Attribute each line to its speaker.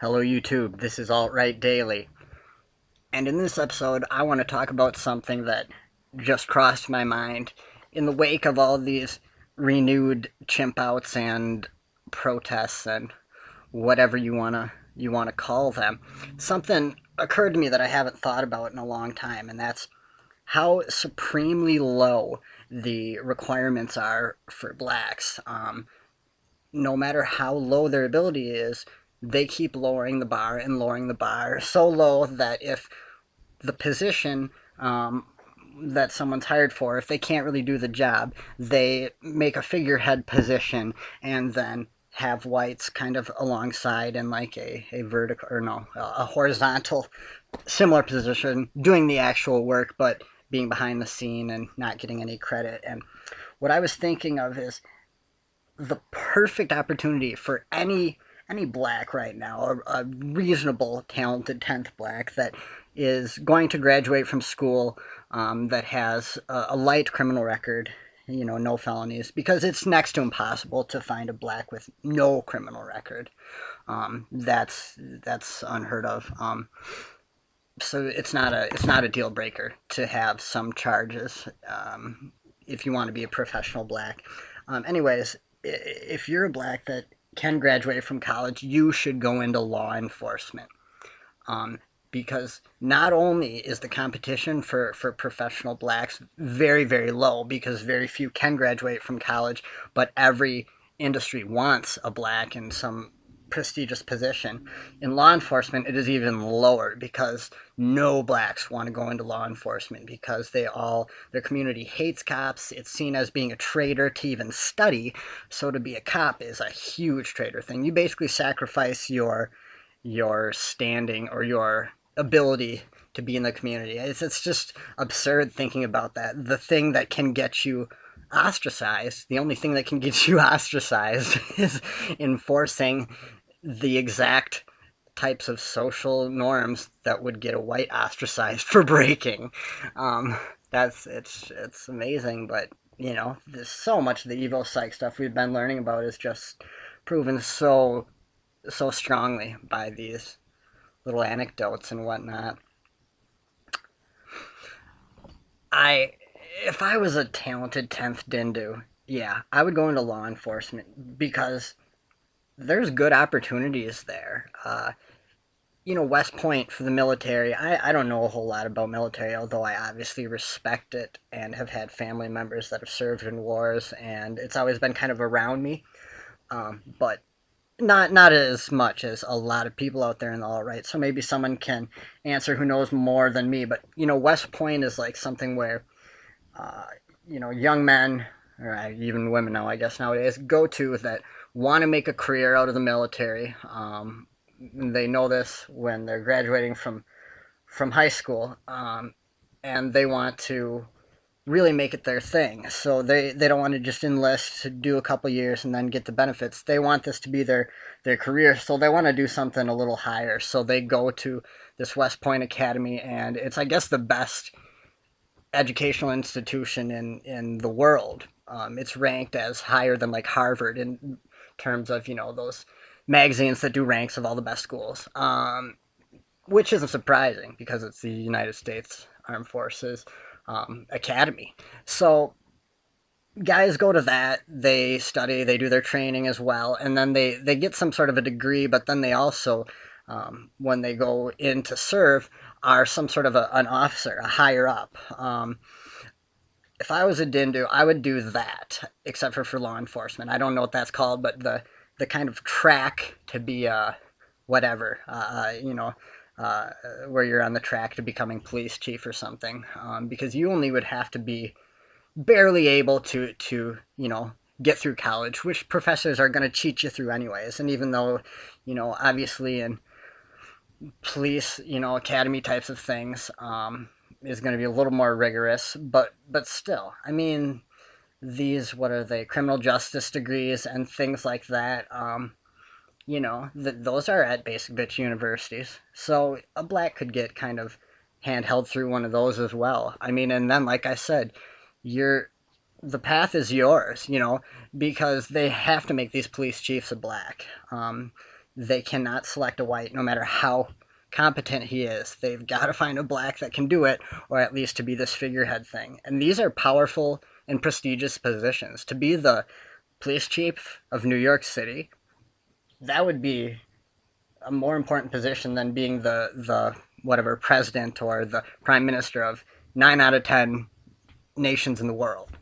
Speaker 1: Hello YouTube, this is Alt-Right Daily, and in this episode I want to talk about something that just crossed my mind in the wake of all these renewed chimp outs and protests and whatever you wanna call them. Something occurred to me that I haven't thought about in a long time, and that's how supremely low the requirements are for blacks. No matter how low their ability is, they keep lowering the bar and lowering the bar so low that if the position that someone's hired for, if they can't really do the job, they make a figurehead position and then have whites kind of alongside in like a vertical, or no, a horizontal similar position doing the actual work but being behind the scene and not getting any credit. And what I was thinking of is the perfect opportunity for any black right now, a reasonable, talented 10th black that is going to graduate from school, that has a light criminal record, no felonies, because it's next to impossible to find a black with no criminal record. That's unheard of. So it's not a deal breaker to have some charges, if you want to be a professional black. Anyways, if you're a black that can graduate from college, you should go into law enforcement. Because not only is the competition for professional blacks very, very low because very few can graduate from college, but every industry wants a black in some prestigious position. In law enforcement, it is even lower because no blacks want to go into law enforcement because their community hates cops. It's seen as being a traitor to even study. So to be a cop is a huge traitor thing. You basically sacrifice your standing or your ability to be in the community. It's just absurd thinking about that. The thing that can get you ostracized, the only thing that can get you ostracized is enforcing the exact types of social norms that would get a white ostracized for breaking. It's amazing, but there's so much of the evo psych stuff we've been learning about is just proven so strongly by these little anecdotes and whatnot. If I was a talented 10th Dindu, yeah, I would go into law enforcement because there's good opportunities there. West Point for the military, I don't know a whole lot about military, although I obviously respect it and have had family members that have served in wars, and it's always been kind of around me. But not as much as a lot of people out there in the alt-right. So maybe someone can answer who knows more than me. But West Point is like something where uh, young men, or even women now, I guess nowadays, go to that want to make a career out of the military. They know this when they're graduating from high school, and they want to really make it their thing. So they don't want to just enlist to do a couple years and then get the benefits. They want this to be their career, so they want to do something a little higher. So they go to this West Point Academy, and it's, I guess, the best educational institution in the world. It's ranked as higher than like Harvard in terms of those magazines that do ranks of all the best schools, which isn't surprising because it's the United States Armed Forces Academy. So guys go to that, they study, they do their training as well, and then they get some sort of a degree, but then they also, when they go in to serve, are some sort of an officer, a higher up. If I was a Dindu, I would do that, except for law enforcement. I don't know what that's called, but the kind of track to be a whatever, where you're on the track to becoming police chief or something, because you only would have to be barely able to get through college, which professors are going to cheat you through anyways. And even though obviously in police academy types of things, is going to be a little more rigorous, but still, I mean, these, what are they, criminal justice degrees and things like that, those are at basic bitch universities. So a black could get kind of handheld through one of those as well. I mean, and then, like I said, the path is yours, because they have to make these police chiefs a black. they cannot select a white no matter how competent he is. They've got to find a black that can do it, or at least to be this figurehead thing. And these are powerful and prestigious positions. To be the police chief of New York City, that would be a more important position than being the whatever president or the prime minister of 9 out of 10 nations in the world.